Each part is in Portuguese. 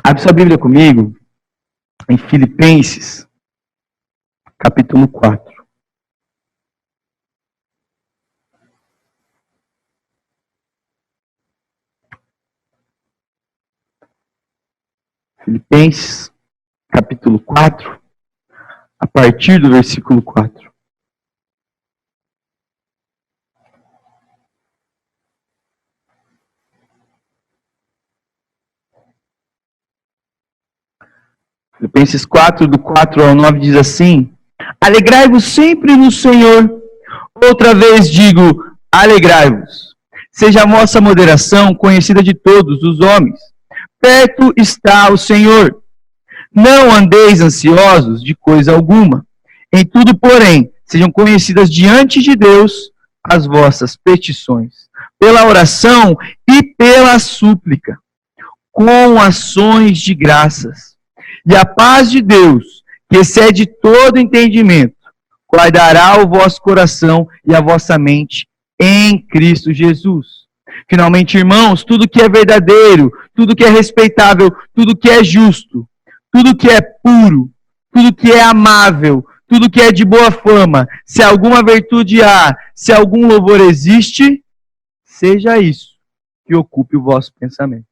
Abre sua Bíblia comigo em Filipenses, capítulo 4. Filipenses, capítulo 4, a partir do versículo 4. Filipenses 4, do 4 ao 9, diz assim: Alegrai-vos sempre no Senhor. Outra vez digo, alegrai-vos. Seja a vossa moderação conhecida de todos os homens. Perto está o Senhor. Não andeis ansiosos de coisa alguma. Em tudo, porém, sejam conhecidas diante de Deus as vossas petições, pela oração e pela súplica, com ações de graças. E a paz de Deus, que excede todo entendimento, guardará o vosso coração e a vossa mente em Cristo Jesus. Finalmente, irmãos, tudo que é verdadeiro, tudo que é respeitável, tudo que é justo, tudo que é puro, tudo que é amável, tudo que é de boa fama, se alguma virtude há, se algum louvor existe, seja isso que ocupe o vosso pensamento.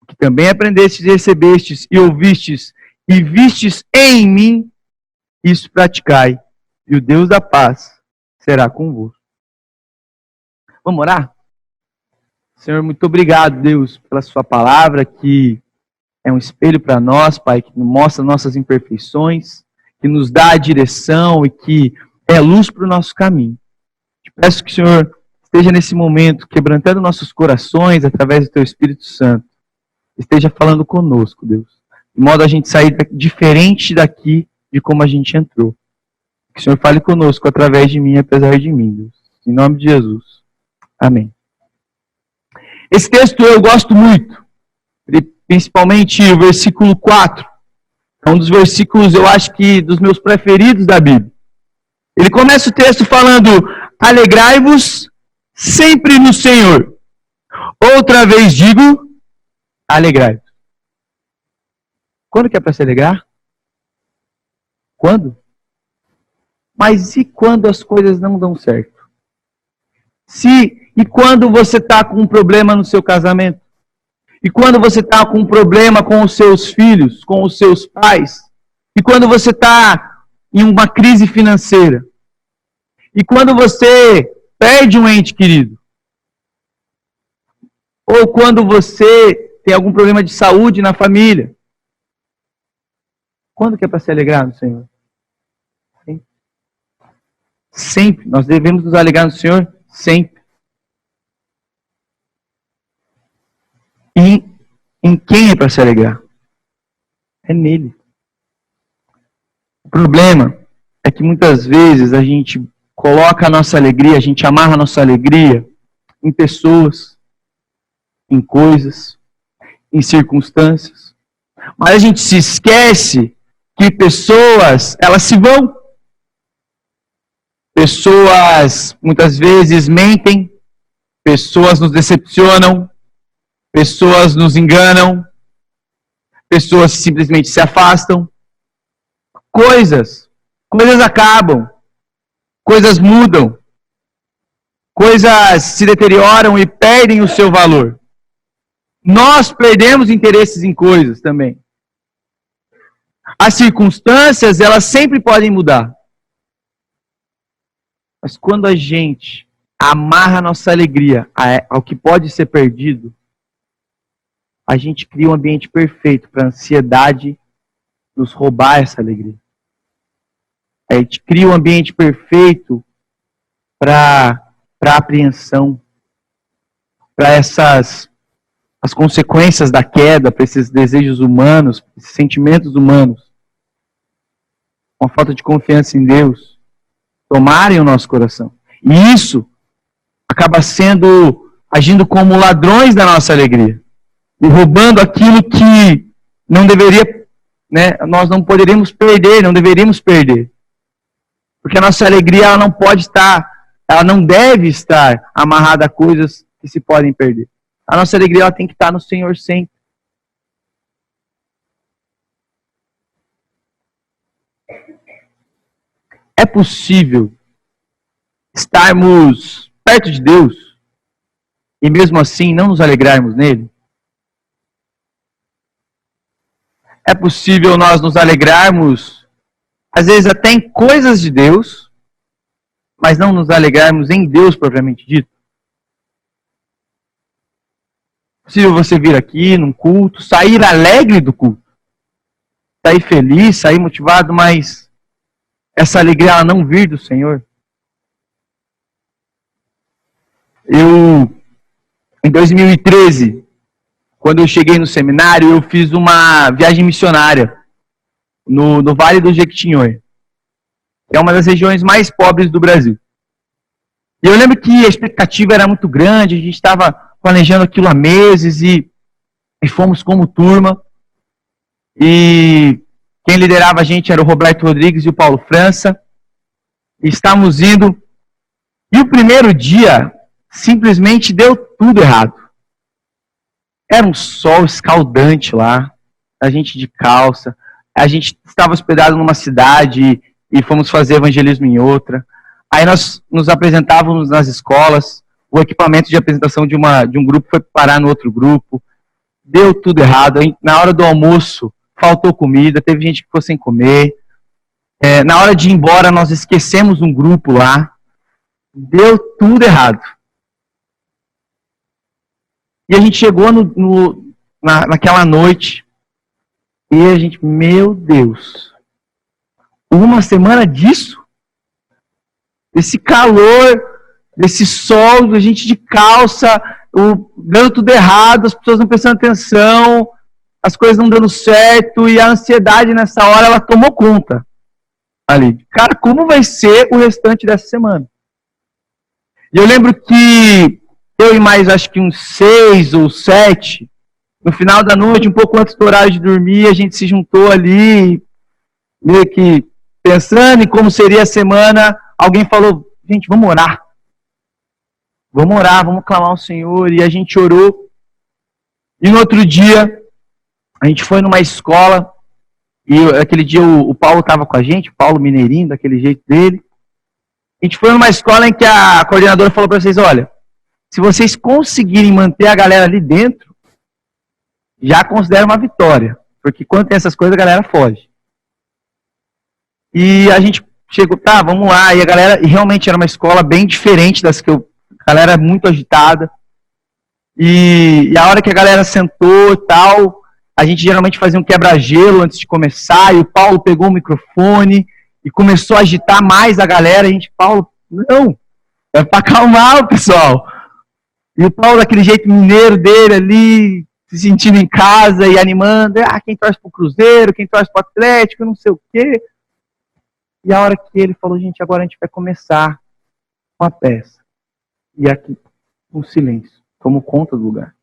Que também aprendestes e recebestes e ouvistes e vistes em mim, isso praticai, e o Deus da paz será convosco. Vamos orar? Senhor, muito obrigado, Deus, pela sua palavra, que é um espelho para nós, Pai, que mostra nossas imperfeições, que nos dá a direção e que é luz para o nosso caminho. Te peço que o Senhor esteja nesse momento quebrantando nossos corações através do Teu Espírito Santo. Esteja falando conosco, Deus, de modo a gente sair diferente daqui de como a gente entrou. Que o Senhor fale conosco através de mim, apesar de mim, Deus. Em nome de Jesus. Amém. Esse texto eu gosto muito, principalmente o versículo 4. É um dos versículos, eu acho que, dos meus preferidos da Bíblia. Ele começa o texto falando, alegrai-vos sempre no Senhor. Outra vez digo, alegrai-vos. Quando que é para se alegrar? Quando? Mas e quando as coisas não dão certo? E quando você está com um problema no seu casamento? E quando você está com um problema com os seus filhos, com os seus pais? E quando você está em uma crise financeira? E quando você perde um ente querido? Ou quando você tem algum problema de saúde na família? Quando que é para se alegrar no Senhor? Sempre. Sempre. Nós devemos nos alegrar no Senhor sempre. E em quem é para se alegrar? É nele. O problema é que muitas vezes a gente coloca a nossa alegria, a gente amarra a nossa alegria em pessoas, em coisas, em circunstâncias. Mas a gente se esquece que pessoas, elas se vão. Pessoas muitas vezes mentem, pessoas nos decepcionam, pessoas nos enganam, pessoas simplesmente se afastam. Coisas acabam, coisas mudam, coisas se deterioram e perdem o seu valor. Nós perdemos interesses em coisas também. As circunstâncias, elas sempre podem mudar. Mas quando a gente amarra a nossa alegria ao que pode ser perdido, a gente cria um ambiente perfeito para a ansiedade nos roubar essa alegria. A gente cria um ambiente perfeito para a apreensão, para as consequências da queda, para esses desejos humanos, esses sentimentos humanos, uma falta de confiança em Deus, tomarem o nosso coração. E isso acaba agindo como ladrões da nossa alegria. E roubando aquilo que não deveria, nós não poderíamos perder, não deveríamos perder. Porque a nossa alegria ela não deve estar amarrada a coisas que se podem perder. A nossa alegria ela tem que estar no Senhor sempre. É possível estarmos perto de Deus e mesmo assim não nos alegrarmos nele? É possível nós nos alegrarmos, às vezes até em coisas de Deus, mas não nos alegrarmos em Deus propriamente dito? É possível você vir aqui num culto, sair alegre do culto, sair feliz, sair motivado, mas essa alegria ela não vir do Senhor? Em 2013, quando eu cheguei no seminário, eu fiz uma viagem missionária no Vale do Jequitinhonha. É uma das regiões mais pobres do Brasil. E eu lembro que a expectativa era muito grande, a gente estava planejando aquilo há meses e fomos como turma. E quem liderava a gente era o Roberto Rodrigues e o Paulo França. E estávamos indo. E o primeiro dia simplesmente deu tudo errado. Era um sol escaldante lá, a gente de calça. A gente estava hospedado numa cidade e fomos fazer evangelismo em outra. Aí nós nos apresentávamos nas escolas, o equipamento de apresentação de um grupo foi parar no outro grupo. Deu tudo errado. Na hora do almoço, faltou comida, teve gente que ficou sem comer. Na hora de ir embora, nós esquecemos um grupo lá. Deu tudo errado. E a gente chegou naquela noite e a gente, meu Deus, uma semana disso? Desse calor, desse sol, a gente de calça, dando tudo errado, as pessoas não prestando atenção, as coisas não dando certo, e a ansiedade nessa hora, ela tomou conta ali. Cara, como vai ser o restante dessa semana? E eu lembro que eu e mais, acho que uns 6 ou 7, no final da noite, um pouco antes do horário de dormir, a gente se juntou ali, meio que pensando em como seria a semana. Alguém falou, gente, vamos orar. Vamos orar, vamos clamar ao Senhor. E a gente orou. E no outro dia, a gente foi numa escola. E aquele dia o Paulo estava com a gente, o Paulo Mineirinho, daquele jeito dele. A gente foi numa escola em que a coordenadora falou para vocês, olha, se vocês conseguirem manter a galera ali dentro, já considera uma vitória. Porque quando tem essas coisas, a galera foge. E a gente chegou, tá, vamos lá. E a galera, e realmente era uma escola bem diferente das que a galera muito agitada. E a hora que a galera sentou e tal, a gente geralmente fazia um quebra-gelo antes de começar. E o Paulo pegou o microfone e começou a agitar mais a galera. A gente, Paulo, não, é para acalmar o pessoal. E o Paulo, daquele jeito mineiro dele ali, se sentindo em casa e animando. Quem torce pro Cruzeiro, quem torce pro Atlético, não sei o quê. E a hora que ele falou, gente, agora a gente vai começar com a peça. E aqui, um silêncio. Tomou conta do lugar.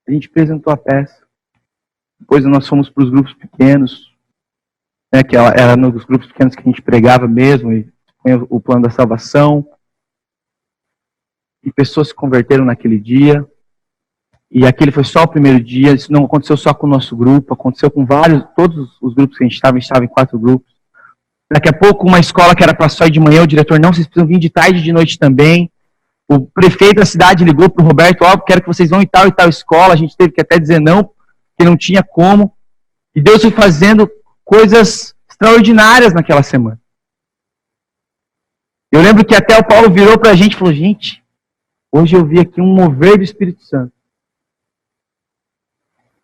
A gente apresentou a peça. Depois nós fomos para os grupos pequenos, né, que era nos grupos pequenos que a gente pregava mesmo, e o plano da salvação. E pessoas se converteram naquele dia. E aquele foi só o primeiro dia. Isso não aconteceu só com o nosso grupo, aconteceu com todos os grupos que a gente estava em 4 grupos. Daqui a pouco, uma escola que era para só ir de manhã, o diretor, não, vocês precisam vir de tarde e de noite também. O prefeito da cidade ligou para o Roberto, quero que vocês vão em tal e tal escola. A gente teve que até dizer não, porque não tinha como. E Deus foi fazendo coisas extraordinárias naquela semana. Eu lembro que até o Paulo virou para a gente e falou, gente, hoje eu vi aqui um mover do Espírito Santo.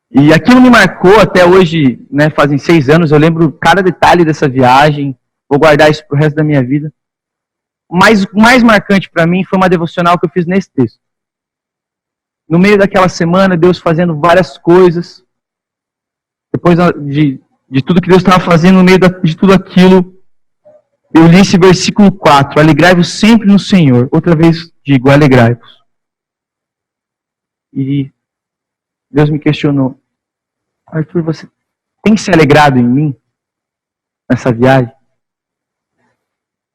E aquilo me marcou até hoje, né, fazem 6 anos, eu lembro cada detalhe dessa viagem, vou guardar isso pro resto da minha vida. Mas o mais marcante para mim foi uma devocional que eu fiz nesse texto. No meio daquela semana, Deus fazendo várias coisas, depois de tudo que Deus estava fazendo no meio de tudo aquilo, eu li esse versículo 4, alegrai-vos sempre no Senhor. Outra vez digo, alegrai-vos. E Deus me questionou, Arthur, você tem se alegrado em mim nessa viagem?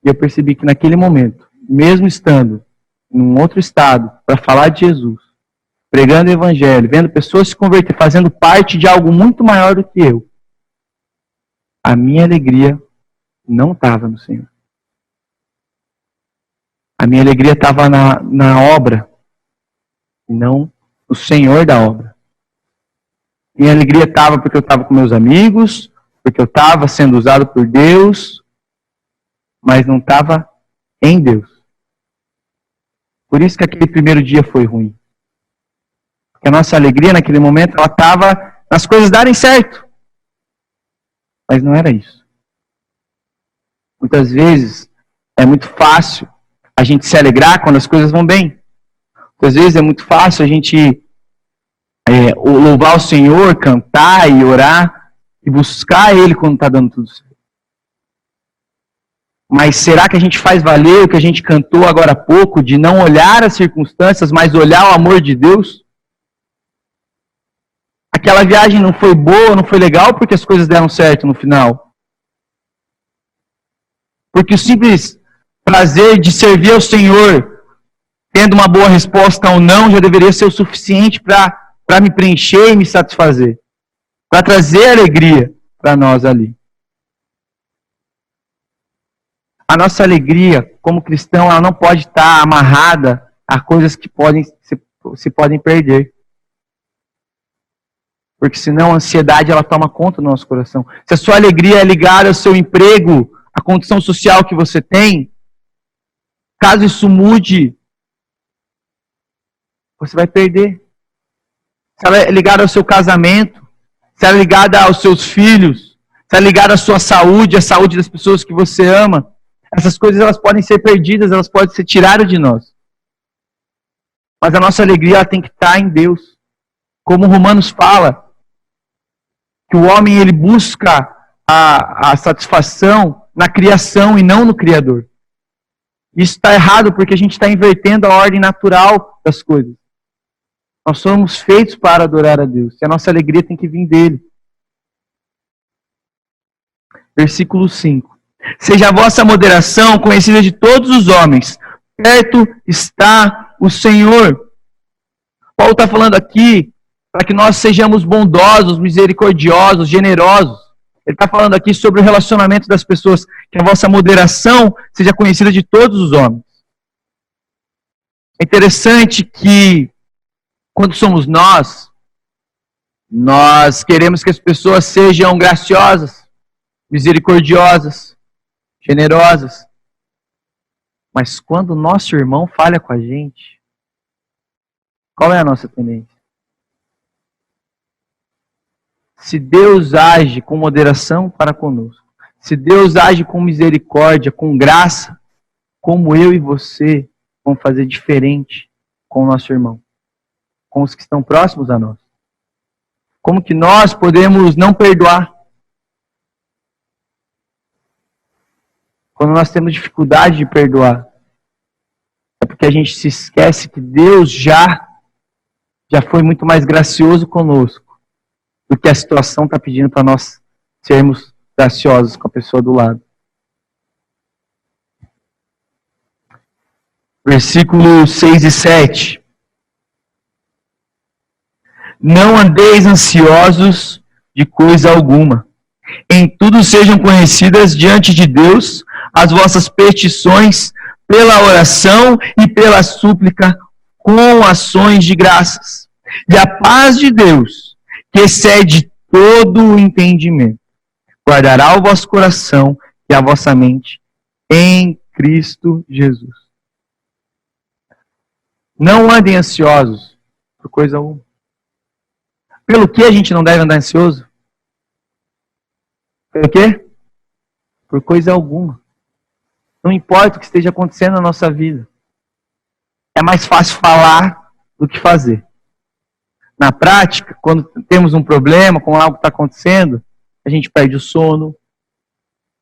E eu percebi que naquele momento, mesmo estando em um outro estado para falar de Jesus, pregando o evangelho, vendo pessoas se converter, fazendo parte de algo muito maior do que eu, a minha alegria não estava no Senhor. A minha alegria estava na obra, e não no Senhor da obra. Minha alegria estava porque eu estava com meus amigos, porque eu estava sendo usado por Deus, mas não estava em Deus. Por isso que aquele primeiro dia foi ruim. Porque a nossa alegria naquele momento, ela estava nas coisas darem certo. Mas não era isso. Muitas vezes é muito fácil a gente se alegrar quando as coisas vão bem. Muitas vezes é muito fácil a gente louvar o Senhor, cantar e orar e buscar Ele quando está dando tudo certo. Mas será que a gente faz valer o que a gente cantou agora há pouco, de não olhar as circunstâncias, mas olhar o amor de Deus? Aquela viagem não foi boa, não foi legal, porque as coisas deram certo no final. Porque o simples prazer de servir ao Senhor, tendo uma boa resposta ou não, já deveria ser o suficiente para me preencher e me satisfazer. Para trazer alegria para nós ali. A nossa alegria, como cristão, ela não pode estar amarrada a coisas que se podem perder. Porque senão a ansiedade ela toma conta do nosso coração. Se a sua alegria é ligada ao seu emprego, à condição social que você tem, caso isso mude, você vai perder. Se ela é ligada ao seu casamento, se ela é ligada aos seus filhos, se ela é ligada à sua saúde, à saúde das pessoas que você ama, essas coisas elas podem ser perdidas, elas podem ser tiradas de nós. Mas a nossa alegria ela tem que estar em Deus. Como Romanos fala, que o homem ele busca a satisfação na criação e não no Criador. Isso está errado porque a gente está invertendo a ordem natural das coisas. Nós somos feitos para adorar a Deus. E a nossa alegria tem que vir dele. Versículo 5. Seja a vossa moderação conhecida de todos os homens. Perto está o Senhor. Paulo está falando aqui para que nós sejamos bondosos, misericordiosos, generosos. Ele está falando aqui sobre o relacionamento das pessoas. Que a vossa moderação seja conhecida de todos os homens. É interessante que quando somos nós queremos que as pessoas sejam graciosas, misericordiosas, generosas. Mas quando o nosso irmão falha com a gente, qual é a nossa tendência? Se Deus age com moderação para conosco, se Deus age com misericórdia, com graça, como eu e você vamos fazer diferente com o nosso irmão, com os que estão próximos a nós? Como que nós podemos não perdoar? Quando nós temos dificuldade de perdoar, é porque a gente se esquece que Deus já foi muito mais gracioso conosco do que a situação está pedindo para nós sermos graciosos com a pessoa do lado. Versículos 6 e 7. Não andeis ansiosos de coisa alguma. Em tudo sejam conhecidas diante de Deus as vossas petições pela oração e pela súplica com ações de graças. E a paz de Deus, que excede todo o entendimento, guardará o vosso coração e a vossa mente em Cristo Jesus. Não andem ansiosos por coisa alguma. Pelo que a gente não deve andar ansioso? Pelo quê? Por coisa alguma. Não importa o que esteja acontecendo na nossa vida. É mais fácil falar do que fazer. Na prática, quando temos um problema com algo que está acontecendo, a gente perde o sono,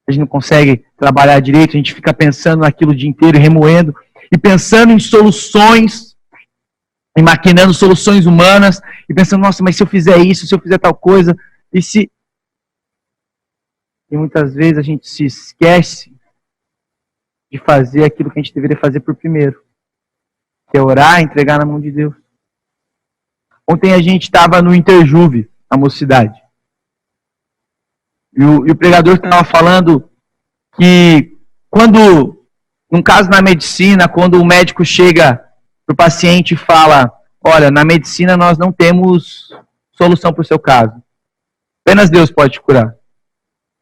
a gente não consegue trabalhar direito, a gente fica pensando naquilo o dia inteiro, remoendo, e pensando em soluções, e maquinando soluções humanas, e pensando, nossa, mas se eu fizer isso, se eu fizer tal coisa, e se... E muitas vezes a gente se esquece de fazer aquilo que a gente deveria fazer por primeiro, que é orar e entregar na mão de Deus. Ontem a gente estava no Interjuve, na Mocidade. E o pregador estava falando que quando, num caso na medicina, quando o médico chega para o paciente e fala, olha, na medicina nós não temos solução para o seu caso. Apenas Deus pode te curar.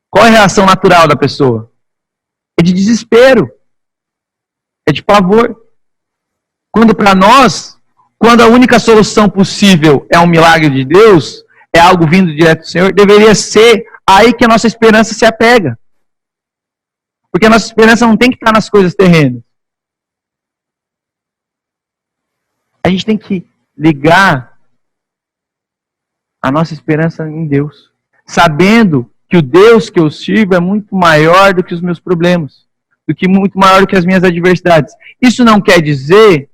Qual é a reação natural da pessoa? É de desespero. É de pavor. Quando para nós, quando a única solução possível é um milagre de Deus, é algo vindo direto do Senhor, deveria ser aí que a nossa esperança se apega. Porque a nossa esperança não tem que estar nas coisas terrenas. A gente tem que ligar a nossa esperança em Deus, sabendo que o Deus que eu sirvo é muito maior do que os meus problemas, muito maior do que as minhas adversidades. Isso não quer dizer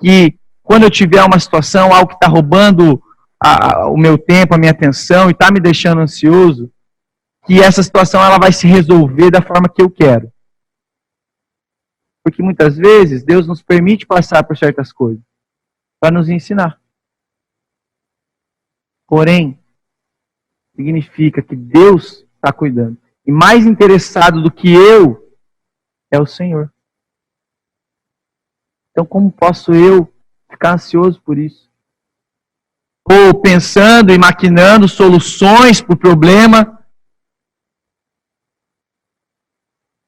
que quando eu tiver uma situação, algo que está roubando o meu tempo, a minha atenção e está me deixando ansioso, que essa situação ela vai se resolver da forma que eu quero. Porque muitas vezes Deus nos permite passar por certas coisas para nos ensinar. Porém, significa que Deus está cuidando. E mais interessado do que eu é o Senhor. Então, como posso eu ficar ansioso por isso? Ou pensando e maquinando soluções para o problema?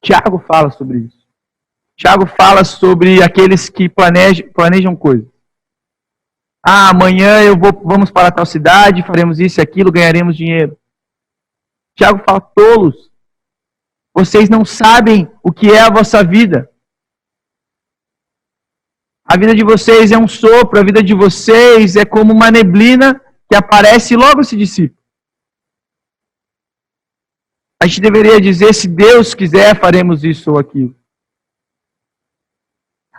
Tiago fala sobre isso. Tiago fala sobre aqueles que planejam coisas. Ah, amanhã vamos para tal cidade, faremos isso e aquilo, ganharemos dinheiro. Tiago fala, tolos, vocês não sabem o que é a vossa vida. A vida de vocês é um sopro, a vida de vocês é como uma neblina que aparece e logo se dissipa. A gente deveria dizer, se Deus quiser, faremos isso ou aquilo.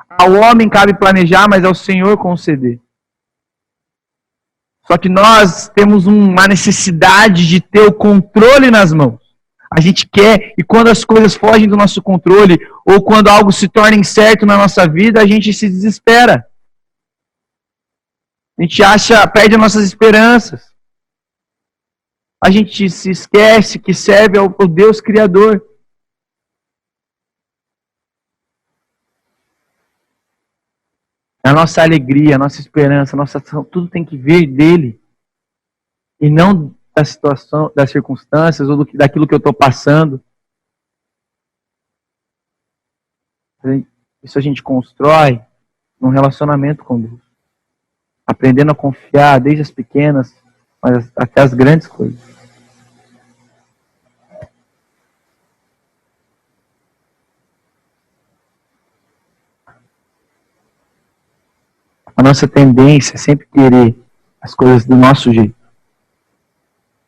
Ao homem cabe planejar, mas ao Senhor conceder. Só que nós temos uma necessidade de ter o controle nas mãos. A gente quer, e quando as coisas fogem do nosso controle, ou quando algo se torna incerto na nossa vida, a gente se desespera. A gente perde as nossas esperanças. A gente se esquece que serve ao Deus Criador. A nossa alegria, a nossa esperança, a nossa ação, tudo tem que vir dele. E não da situação, das circunstâncias ou daquilo que eu estou passando. Isso a gente constrói num relacionamento com Deus. Aprendendo a confiar desde as pequenas até as grandes coisas. A nossa tendência é sempre querer as coisas do nosso jeito.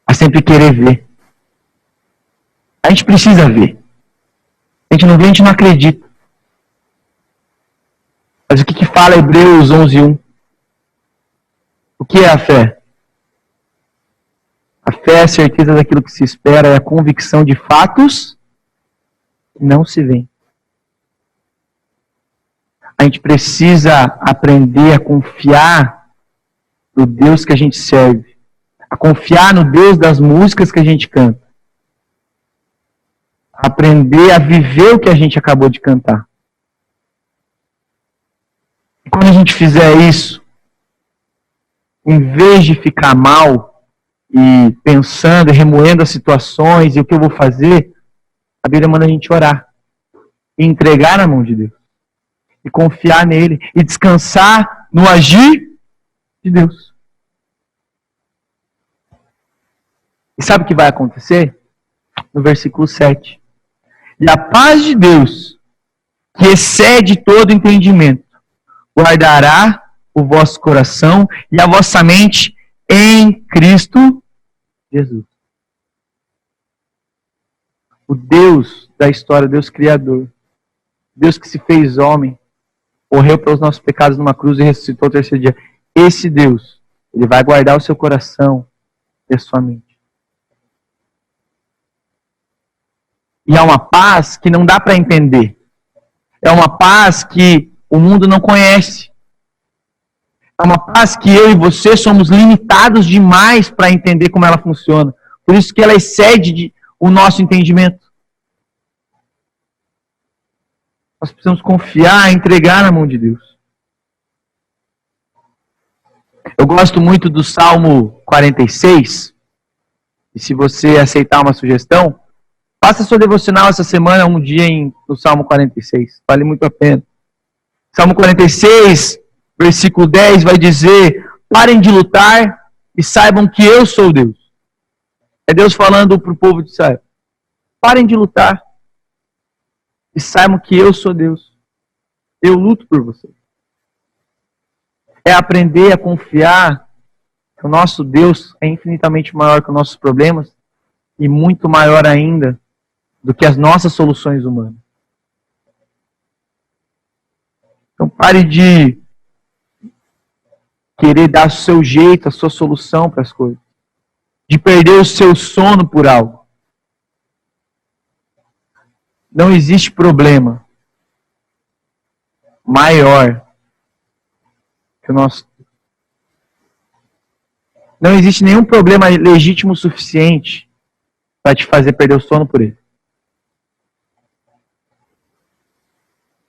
A sempre querer ver. A gente precisa ver. A gente não vê, a gente não acredita. Mas o que fala Hebreus 11:1? O que é a fé? A fé é a certeza daquilo que se espera, é a convicção de fatos que não se veem. A gente precisa aprender a confiar no Deus que a gente serve. A confiar no Deus das músicas que a gente canta. A aprender a viver o que a gente acabou de cantar. E quando a gente fizer isso, em vez de ficar mal e pensando e remoendo as situações e o que eu vou fazer, a Bíblia manda a gente orar e entregar na mão de Deus. E confiar nele. E descansar no agir de Deus. E sabe o que vai acontecer? No versículo 7. E a paz de Deus, que excede todo entendimento, guardará o vosso coração e a vossa mente em Cristo Jesus. O Deus da história, Deus Criador, Deus que se fez homem, morreu pelos nossos pecados numa cruz e ressuscitou ao terceiro dia. Esse Deus, ele vai guardar o seu coração e a sua mente. E é uma paz que não dá para entender. É uma paz que o mundo não conhece. É uma paz que eu e você somos limitados demais para entender como ela funciona. Por isso que ela excede o nosso entendimento. Nós precisamos confiar, entregar na mão de Deus. Eu gosto muito do Salmo 46. E se você aceitar uma sugestão, faça sua devocional essa semana, um dia no Salmo 46. Vale muito a pena. Salmo 46, versículo 10, vai dizer: parem de lutar e saibam que eu sou Deus. É Deus falando para o povo de Israel. Parem de lutar e saibam que eu sou Deus. Eu luto por vocês. É aprender a confiar que o nosso Deus é infinitamente maior que os nossos problemas e muito maior ainda do que as nossas soluções humanas. Então pare de querer dar o seu jeito, a sua solução para as coisas. De perder o seu sono por algo. Não existe problema maior que o nosso. Não existe nenhum problema legítimo o suficiente para te fazer perder o sono por ele.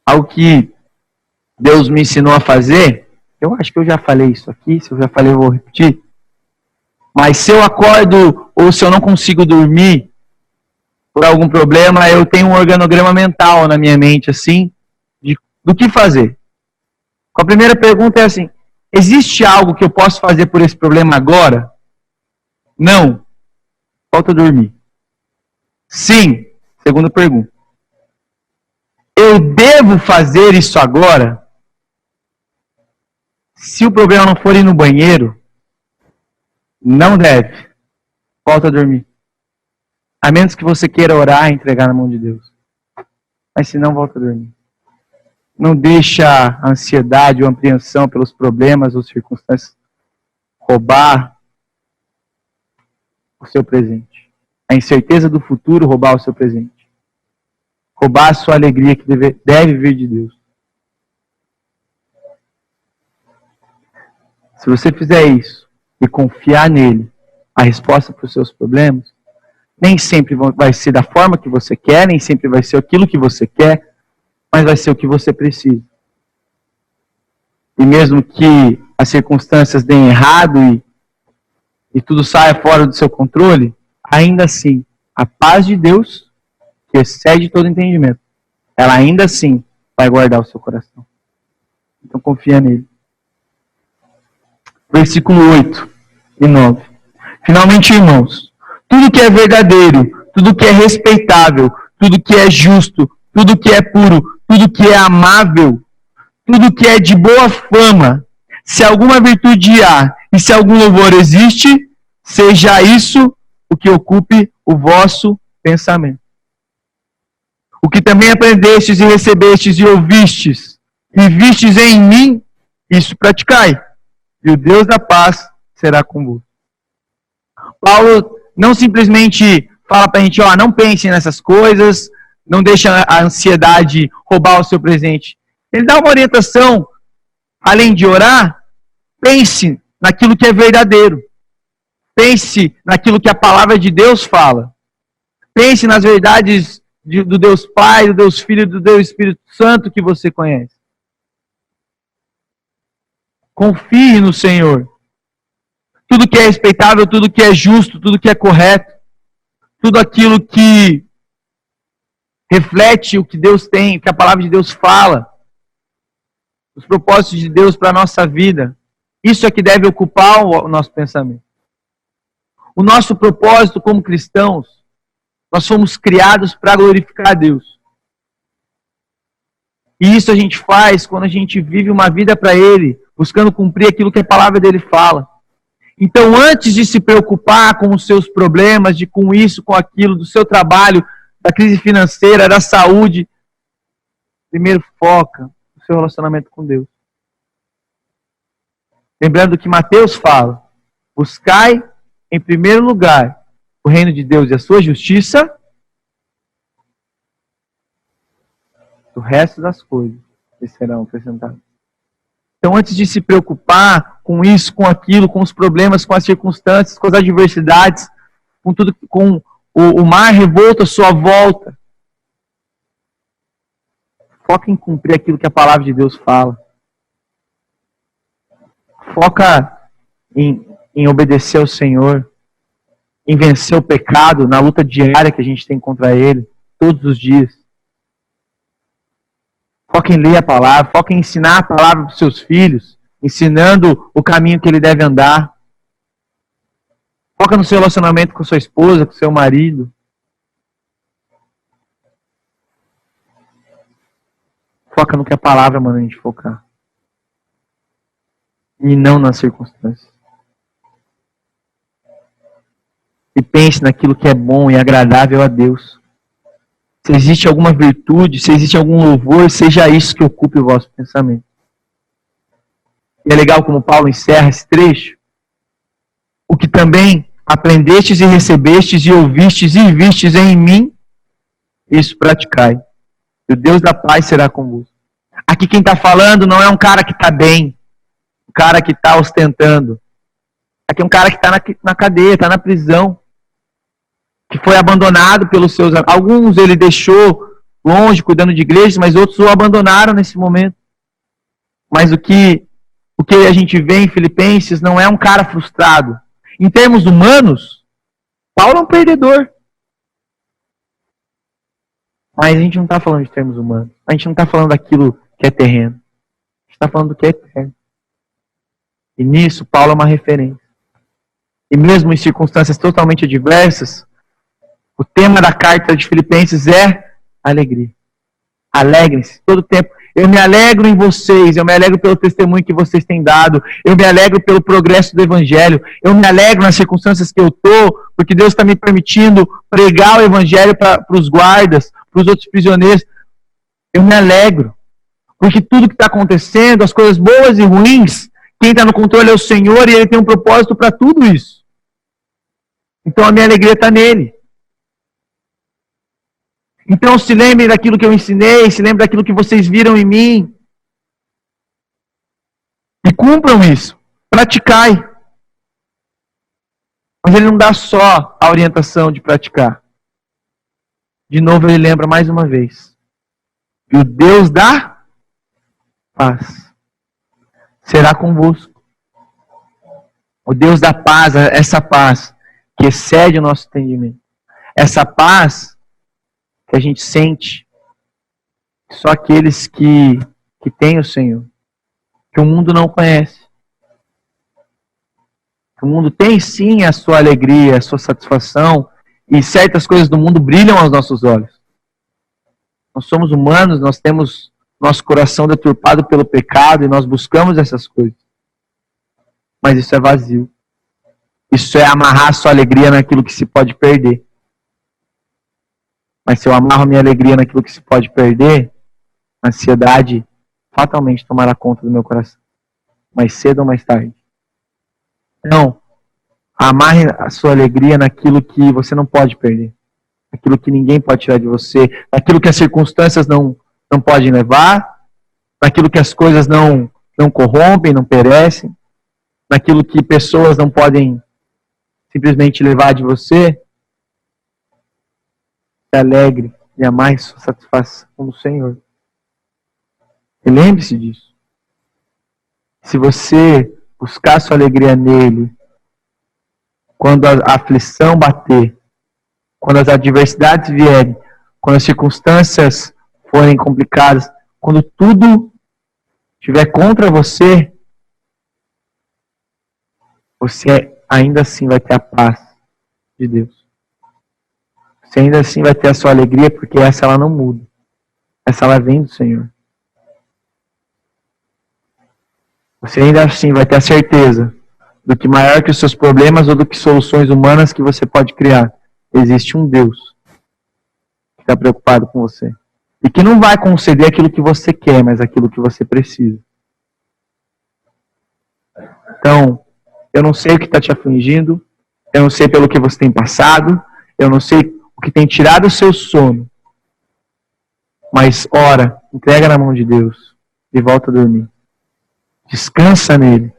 Algo que Deus me ensinou a fazer, eu acho que eu já falei isso aqui, se eu já falei eu vou repetir. Mas se eu acordo ou se eu não consigo dormir por algum problema, eu tenho um organograma mental na minha mente, assim, do que fazer. A primeira pergunta é assim: existe algo que eu posso fazer por esse problema agora? Não. Falta dormir. Sim. Segunda pergunta: eu devo fazer isso agora? Se o problema não for ir no banheiro, não deve. Volta a dormir. A menos que você queira orar e entregar na mão de Deus. Mas se não, volta a dormir. Não deixa a ansiedade ou a apreensão pelos problemas ou circunstâncias roubar o seu presente. A incerteza do futuro roubar o seu presente. Roubar a sua alegria que deve vir de Deus. Se você fizer isso e confiar nele, a resposta para os seus problemas, nem sempre vai ser da forma que você quer, nem sempre vai ser aquilo que você quer, mas vai ser o que você precisa. E mesmo que as circunstâncias deem errado e tudo saia fora do seu controle, ainda assim, a paz de Deus, que excede todo entendimento, ela ainda assim vai guardar o seu coração. Então confia nele. Versículo 8 e 9. Finalmente, irmãos, tudo que é verdadeiro, tudo que é respeitável, tudo que é justo, tudo que é puro, tudo que é amável, tudo que é de boa fama, se alguma virtude há e se algum louvor existe, seja isso o que ocupe o vosso pensamento. O que também aprendestes e recebestes e ouvistes e vistes em mim, isso praticai, e o Deus da paz será convosco. Paulo não simplesmente fala para a gente, não pensem nessas coisas, não deixa a ansiedade roubar o seu presente. Ele dá uma orientação, além de orar, pense naquilo que é verdadeiro. Pense naquilo que a palavra de Deus fala. Pense nas verdades do Deus Pai, do Deus Filho e do Deus Espírito Santo que você conhece. Confie no Senhor. Tudo que é respeitável, tudo que é justo, tudo que é correto, tudo aquilo que reflete o que Deus tem, o que a palavra de Deus fala, os propósitos de Deus para a nossa vida, isso é que deve ocupar o nosso pensamento. O nosso propósito como cristãos, nós fomos criados para glorificar a Deus. E isso a gente faz quando a gente vive uma vida para Ele, buscando cumprir aquilo que a palavra dele fala. Então, antes de se preocupar com os seus problemas, com isso, com aquilo, do seu trabalho, da crise financeira, da saúde, primeiro foca no seu relacionamento com Deus. Lembrando que Mateus fala: buscai em primeiro lugar o reino de Deus e a sua justiça, o resto das coisas serão acrescentadas. Então, antes de se preocupar com isso, com aquilo, com os problemas, com as circunstâncias, com as adversidades, com tudo, com o mar revolto à sua volta, Foca em cumprir aquilo que a palavra de Deus fala. Foca em obedecer ao Senhor, em vencer o pecado na luta diária que a gente tem contra ele, todos os dias. Foca em ler a palavra, foca em ensinar a palavra para os seus filhos, ensinando o caminho que ele deve andar. Foca no seu relacionamento com sua esposa, com seu marido. Foca no que a palavra manda a gente focar. E não nas circunstâncias. E pense naquilo que é bom e agradável a Deus. Se existe alguma virtude, se existe algum louvor, seja isso que ocupe o vosso pensamento. E é legal como Paulo encerra esse trecho. O que também aprendestes e recebestes e ouvistes e vistes em mim, isso praticai. E o Deus da paz será convosco. Aqui quem está falando não é um cara que está bem, um cara que está ostentando. Aqui é um cara que está na cadeia, está na prisão, que foi abandonado pelos seus... Alguns ele deixou longe, cuidando de igrejas, mas outros o abandonaram nesse momento. Mas o que a gente vê em Filipenses não é um cara frustrado. Em termos humanos, Paulo é um perdedor. Mas a gente não está falando de termos humanos. A gente não está falando daquilo que é terreno. A gente está falando do que é eterno. E nisso, Paulo é uma referência. E mesmo em circunstâncias totalmente adversas, o tema da carta de Filipenses é alegria. Alegrem-se todo o tempo. Eu me alegro em vocês, eu me alegro pelo testemunho que vocês têm dado, eu me alegro pelo progresso do Evangelho, eu me alegro nas circunstâncias que eu estou, porque Deus está me permitindo pregar o Evangelho para os guardas, para os outros prisioneiros. Eu me alegro, porque tudo que está acontecendo, as coisas boas e ruins, quem está no controle é o Senhor e Ele tem um propósito para tudo isso. Então a minha alegria está nele. Então se lembrem daquilo que eu ensinei, se lembrem daquilo que vocês viram em mim. E cumpram isso. Praticai. Mas ele não dá só a orientação de praticar. De novo ele lembra mais uma vez. E o Deus da paz será convosco. O Deus da paz, essa paz que excede o nosso entendimento. Essa paz que a gente sente, só aqueles que têm o Senhor, que o mundo não conhece. O mundo tem sim a sua alegria, a sua satisfação, e certas coisas do mundo brilham aos nossos olhos. Nós somos humanos, nós temos nosso coração deturpado pelo pecado e nós buscamos essas coisas. Mas isso é vazio. Isso é amarrar a sua alegria naquilo que se pode perder. Mas se eu amarro minha alegria naquilo que se pode perder, a ansiedade fatalmente tomará conta do meu coração. Mais cedo ou mais tarde. Então, amarre a sua alegria naquilo que você não pode perder. Naquilo que ninguém pode tirar de você. Naquilo que as circunstâncias não podem levar. Naquilo que as coisas não corrompem, não perecem. Naquilo que pessoas não podem simplesmente levar de você. Alegre e amai sua satisfação no Senhor. E lembre-se disso. Se você buscar sua alegria nele, quando a aflição bater, quando as adversidades vierem, quando as circunstâncias forem complicadas, quando tudo estiver contra você, você ainda assim vai ter a paz de Deus. Você ainda assim vai ter a sua alegria, porque essa ela não muda. Essa ela vem do Senhor. Você ainda assim vai ter a certeza do que maior que os seus problemas ou do que soluções humanas que você pode criar. Existe um Deus que está preocupado com você. E que não vai conceder aquilo que você quer, mas aquilo que você precisa. Então, eu não sei o que está te afligindo, eu não sei pelo que você tem passado, eu não sei o que tem tirado o seu sono. Mas ora, entrega na mão de Deus e volta a dormir. Descansa nele.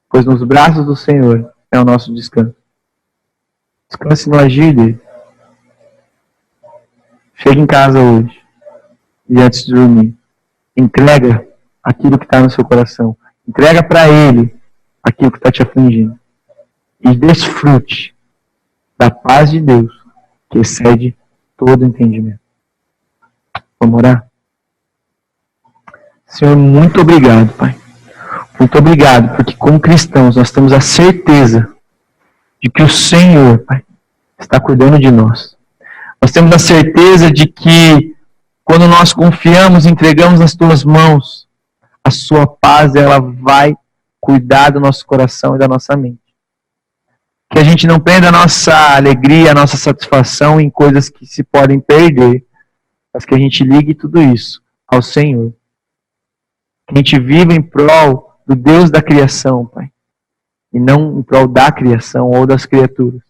Pois nos braços do Senhor é o nosso descanso. Descanse no agir dele. Chegue em casa hoje e antes de dormir. Entrega aquilo que está no seu coração. Entrega para Ele aquilo que está te afligindo. E desfrute da paz de Deus, que excede todo entendimento. Vamos orar? Senhor, muito obrigado, Pai. Muito obrigado, porque como cristãos nós temos a certeza de que o Senhor, Pai, está cuidando de nós. Nós temos a certeza de que quando nós confiamos e entregamos nas Tuas mãos, a Sua paz, ela vai cuidar do nosso coração e da nossa mente. Que a gente não prenda a nossa alegria, a nossa satisfação em coisas que se podem perder, mas que a gente ligue tudo isso ao Senhor. Que a gente viva em prol do Deus da criação, Pai, e não em prol da criação ou das criaturas.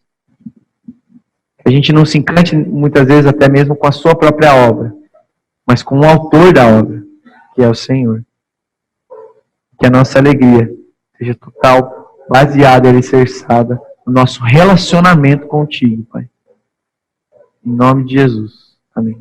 Que a gente não se encante muitas vezes até mesmo com a sua própria obra, mas com o autor da obra, que é o Senhor. Que a nossa alegria seja total, baseada e alicerçada no nosso relacionamento contigo, Pai. Em nome de Jesus. Amém.